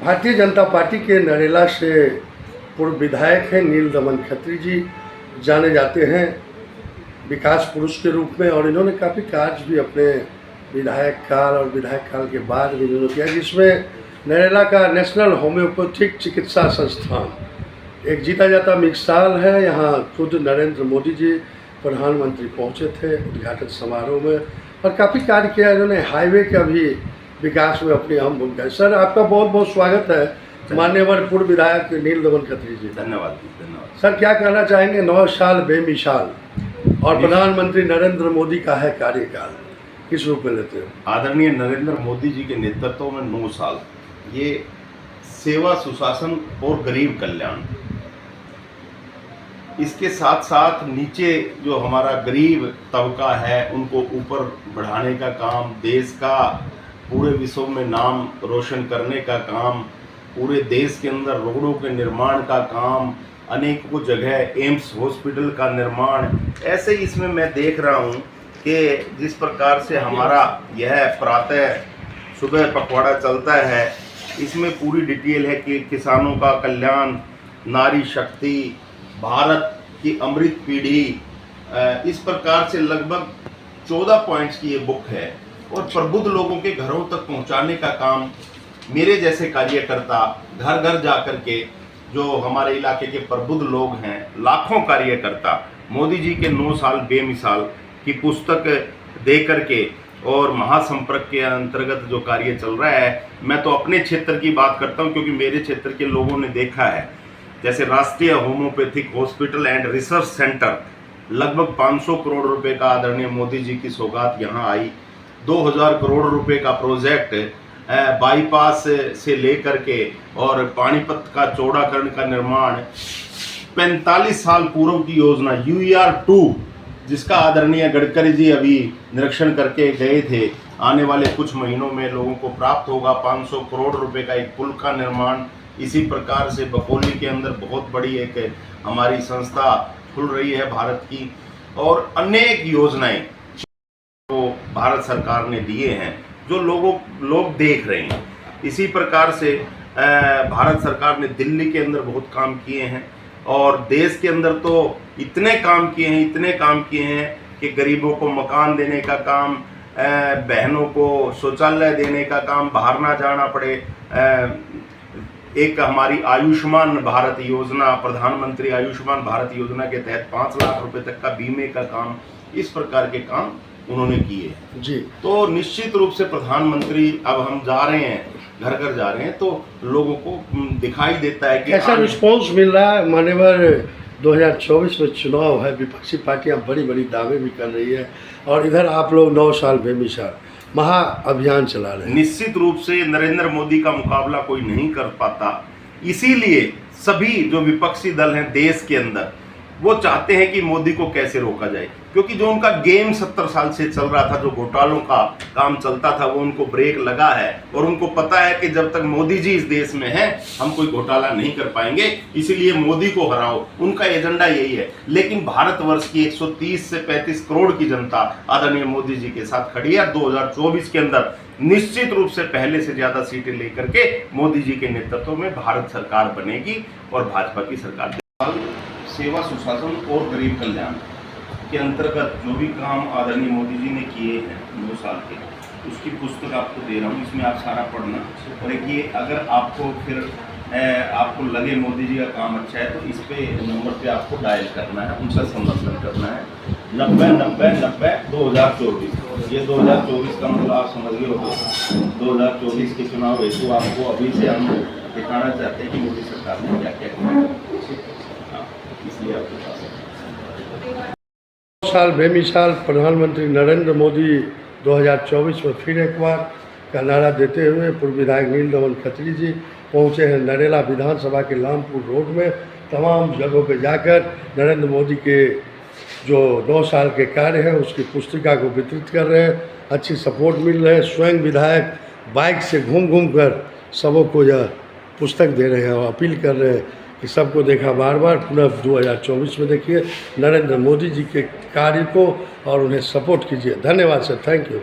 Bharatiya Janata party के नरेला से पूर्व विधायक हैं नील दमन खत्री जी, जाने जाते हैं विकास पुरुष के रूप में, और इन्होंने काफ़ी कार्य भी अपने विधायक काल और विधायक काल के बाद भी इन्होंने किया, जिसमें नरेला का नेशनल होम्योपैथिक चिकित्सा संस्थान एक जीता जाता मिसाल है। यहाँ खुद नरेंद्र मोदी जी प्रधानमंत्री पहुँचे थे उद्घाटन समारोह में, और काफ़ी कार्य किया इन्होंने। हाईवे का भी विकास में अपनी अहम भूमिका है। सर, आपका बहुत बहुत स्वागत है मान्यवर पूर्व विधायक नील दमन खत्री जी। धन्यवाद। सर, क्या कहना चाहेंगे? 9 साल बेमिसाल और प्रधानमंत्री नरेंद्र मोदी का है कार्यकाल, किस रूप में लेते हैं? आदरणीय नरेंद्र मोदी जी के नेतृत्व में 9 साल, ये सेवा, सुशासन और गरीब कल्याण, इसके साथ साथ नीचे जो हमारा गरीब तबका है उनको ऊपर बढ़ाने का काम, देश का पूरे विश्व में नाम रोशन करने का काम, पूरे देश के अंदर रोडों के निर्माण का काम, अनेकों जगह एम्स हॉस्पिटल का निर्माण, ऐसे ही इसमें मैं देख रहा हूँ कि जिस प्रकार से हमारा यह प्रातः सुबह पखवाड़ा चलता है, इसमें पूरी डिटेल है कि किसानों का कल्याण, नारी शक्ति, भारत की अमृत पीढ़ी, इस प्रकार से लगभग 14 पॉइंट्स की ये बुक है, और प्रबुद्ध लोगों के घरों तक पहुंचाने का काम मेरे जैसे कार्यकर्ता घर घर जा कर के, जो हमारे इलाके के प्रबुद्ध लोग हैं, लाखों कार्यकर्ता मोदी जी के 9 साल बेमिसाल की पुस्तक दे करके और महासंपर्क के अंतर्गत जो कार्य चल रहा है, मैं तो अपने क्षेत्र की बात करता हूं क्योंकि मेरे क्षेत्र के लोगों ने देखा है। जैसे राष्ट्रीय homeopathic hospital and research centre, लगभग 500 करोड़ रुपए का आदरणीय मोदी जी की सौगात यहाँ आई। 2000 करोड़ रुपए का प्रोजेक्ट बाईपास से लेकर के और पानीपत का चौड़ाकरण का निर्माण, 45 साल पूर्व की योजना UER-2, जिसका आदरणीय गडकरी जी अभी निरीक्षण करके गए थे, आने वाले कुछ महीनों में लोगों को प्राप्त होगा। 500 करोड़ रुपए का एक पुल का निर्माण। इसी प्रकार से बकोली के अंदर बहुत बड़ी एक हमारी संस्था खुल रही है भारत की, और अनेक योजनाएं तो भारत सरकार ने दिए हैं जो लोग देख रहे हैं। इसी प्रकार से भारत सरकार ने दिल्ली के अंदर बहुत काम किए हैं, और देश के अंदर तो इतने काम किए हैं कि गरीबों को मकान देने का काम, बहनों को शौचालय देने का काम, बाहर ना जाना पड़े, एक हमारी आयुष्मान भारत योजना, प्रधानमंत्री आयुष्मान भारत योजना के तहत 5 लाख रुपए तक का बीमे का काम, इस प्रकार के काम उन्होंने किए जी। तो निश्चित रूप से प्रधानमंत्री, अब हम जा रहे हैं घर घर जा रहे हैं, तो लोगों को दिखाई देता है कि कैसा रिस्पॉन्स मिल रहा है। मान्यवर 2024 में चुनाव है, विपक्षी पार्टियां बड़ी बड़ी दावे भी कर रही है, और इधर आप लोग 9 साल बेमिसाल महा अभियान चला रहे हैं। निश्चित रूप से नरेंद्र मोदी का मुकाबला कोई नहीं कर पाता, इसीलिए सभी जो विपक्षी दल हैं देश के अंदर, वो चाहते हैं कि मोदी को कैसे रोका जाए, क्योंकि जो उनका गेम 70 साल से चल रहा था, जो घोटालों का काम चलता था, वो उनको ब्रेक लगा है, और उनको पता है कि जब तक मोदी जी इस देश में हैं हम कोई घोटाला नहीं कर पाएंगे, इसीलिए मोदी को हराओ, उनका एजेंडा यही है। लेकिन भारतवर्ष की 130 से 35 करोड़ की जनता आदरणीय मोदी जी के साथ खड़ी है। 2024 के अंदर निश्चित रूप से पहले से ज्यादा सीटें लेकर के मोदी जी के नेतृत्व में भारत सरकार बनेगी, और भाजपा की सरकार। सेवा, सुशासन और गरीब कल्याण के अंतर्गत जो भी काम आदरणीय मोदी जी ने किए हैं 9 साल के, उसकी पुस्तक आपको दे रहा हूँ, इसमें आप सारा पढ़ना। और एक ये, अगर आपको फिर आपको लगे मोदी जी का काम अच्छा है, तो इस पे नंबर पे आपको डायल करना है, उनका संबंधन करना है, 90-90-90 2024। ये 2024 का मतलब आप समझ गए हो, 2024 के चुनाव हेतु आपको अभी से हम दिखाना चाहते हैं कि मोदी सरकार ने क्या क्या किया, इसलिए आपके पास 9 साल बेमिसाल प्रधानमंत्री नरेंद्र मोदी 2024 में फिर एक बार का नारा देते हुए पूर्व विधायक नील दमन खत्री जी पहुँचे हैं नरेला विधानसभा के लामपुर रोड में। तमाम जगहों पे जाकर नरेंद्र मोदी के जो 9 साल के कार्य हैं उसकी पुस्तिका को वितरित कर रहे हैं। अच्छी सपोर्ट मिल रही है। स्वयं विधायक बाइक से घूम घूम कर सबों को यह पुस्तक दे रहे हैं और अपील कर रहे हैं कि सबको देखा बार बार, पुनः 2024 में देखिए नरेंद्र मोदी जी के कार्य को और उन्हें सपोर्ट कीजिए। धन्यवाद सर, थैंक यू।